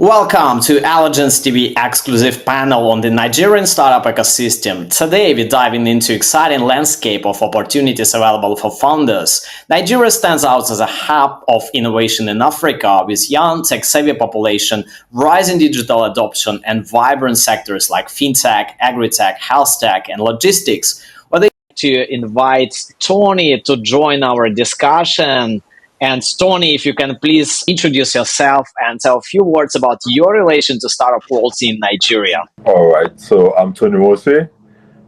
Welcome to Eligent's TV exclusive panel on the Nigerian startup ecosystem. Today we're diving into exciting landscape of opportunities available for founders. Nigeria stands out as a hub of innovation in Africa with young tech-savvy population, rising digital adoption, and vibrant sectors like fintech, agri-tech, health tech, and logistics. To invite Tony to join our discussion. And Tony, if you can please introduce yourself and tell a few words about your relation to startup world in Nigeria. All right, so I'm Tony Mose.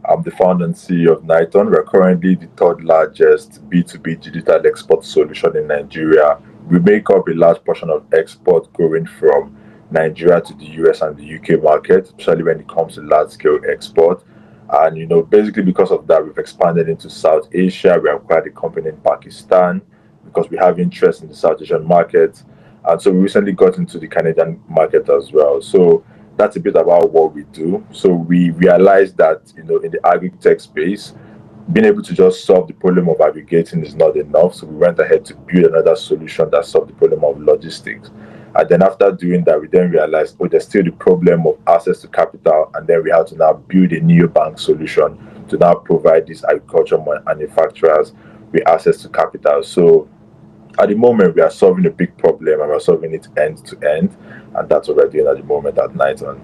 I'm the founder and CEO of Niteon. We're currently the third largest B2B digital export solution in Nigeria. We make up a large portion of export going from Nigeria to the US and the UK market, especially when it comes to large scale export. And basically because of that, we've expanded into South Asia. We acquired a company in Pakistan because we have interest in the South Asian market. And so we recently got into the Canadian market as well. So that's a bit about what we do. So we realized that, in the agri-tech space, being able to just solve the problem of aggregating is not enough. So we went ahead to build another solution that solved the problem of logistics. And then after doing that, we then realized, there's still the problem of access to capital. And then we had to now build a neobank solution to now provide these agricultural manufacturers with access to capital. So at the moment, we are solving a big problem and we're solving it end to end. And that's what we're doing at the moment at Niteon.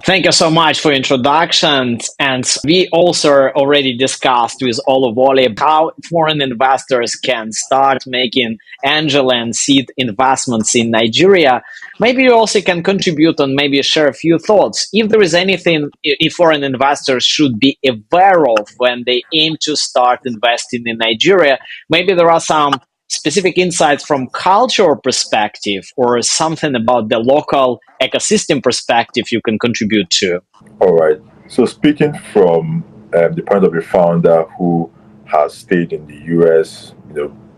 Thank you so much for introductions. And we also already discussed with Oluvole how foreign investors can start making angel and seed investments in Nigeria. Maybe you also can contribute and maybe share a few thoughts. If there is anything if foreign investors should be aware of when they aim to start investing in Nigeria, maybe there are some specific insights from cultural perspective or something about the local ecosystem perspective you can contribute to. All right. So speaking from the point of a founder who has stayed in the US,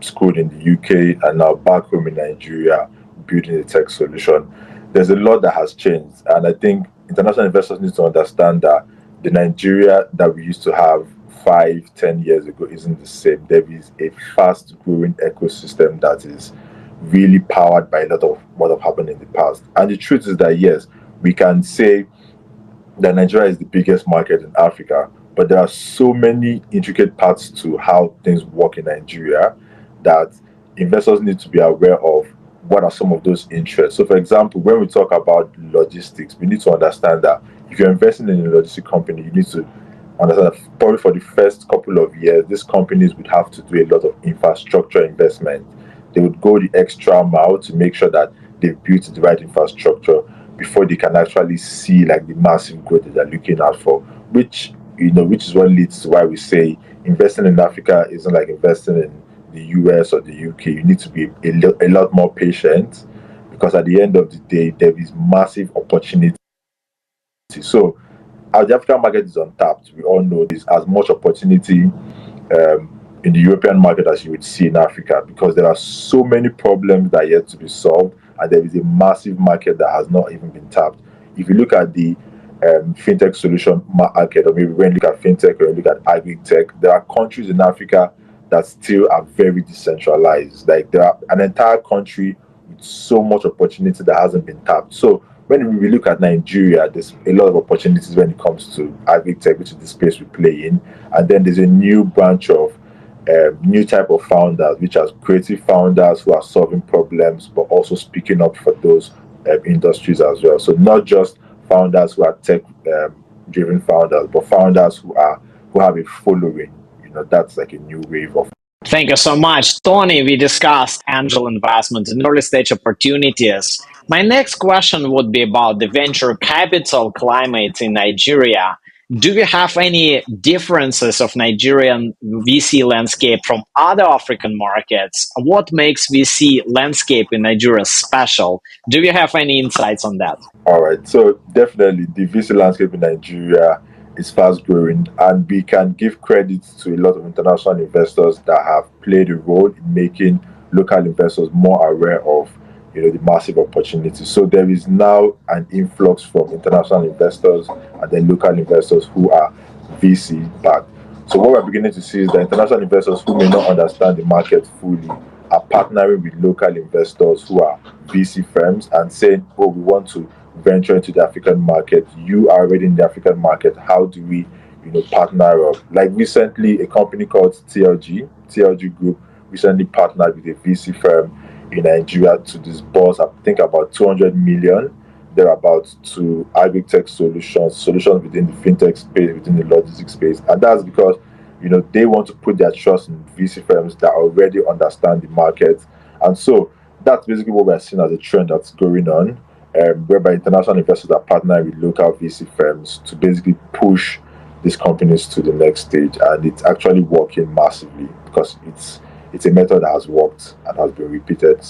schooled in the UK, and now back home in Nigeria, building a tech solution, there's a lot that has changed. And I think international investors need to understand that the Nigeria that we used to have 5-10 years ago isn't the same. There is a fast growing ecosystem that is really powered by a lot of what have happened in the past. And the truth is that yes, we can say that Nigeria is the biggest market in Africa, but there are so many intricate parts to how things work in Nigeria that investors need to be aware of what are some of those interests. So for example, when we talk about logistics, we need to understand that if you're investing in a logistics company, you need to understand that probably for the first couple of years, these companies would have to do a lot of infrastructure investment. They would go the extra mile to make sure that they've built the right infrastructure before they can actually see like the massive growth that they're looking out for, which is what leads to why we say investing in Africa isn't like investing in the US or the UK. You need to be a lot more patient because at the end of the day, there is massive opportunity. So as the African market is untapped, we all know there's as much opportunity in the European market as you would see in Africa because there are so many problems that are yet to be solved and there is a massive market that has not even been tapped. If you look at the fintech solution market, or maybe when you look at fintech or you look at agri-tech, there are countries in Africa that still are very decentralized. Like there are an entire country with so much opportunity that hasn't been tapped. So when we look at Nigeria, there's a lot of opportunities when it comes to agri-tech, which is the space we play in. And then there's a new branch of new type of founders, which are creative founders who are solving problems, but also speaking up for those industries as well. So not just founders who are tech-driven founders, but founders who have a following. That's like a new wave of. Thank you so much. Tony, we discussed angel investment and early stage opportunities. My next question would be about the venture capital climate in Nigeria. Do you have any differences of Nigerian VC landscape from other African markets? What makes VC landscape in Nigeria special? Do you have any insights on that? All right. So definitely the VC landscape in Nigeria is fast growing, and we can give credit to a lot of international investors that have played a role in making local investors more aware of the massive opportunities. So there is now an influx from international investors and then local investors who are VC backed. So what we're beginning to see is that international investors who may not understand the market fully are partnering with local investors who are VC firms and saying, oh, we want to venture into the African market. You are already in the African market. How do we, partner up? Like recently, a company called TLG Group recently partnered with a VC firm in Nigeria to disburse, I think, about 200 million thereabouts to agri-tech solutions within the fintech space, within the logistics space. And that's because they want to put their trust in VC firms that already understand the market. And so that's basically what we're seeing as a trend that's going on, whereby international investors are partnering with local VC firms to basically push these companies to the next stage. And it's actually working massively because it's a method that has worked and has been repeated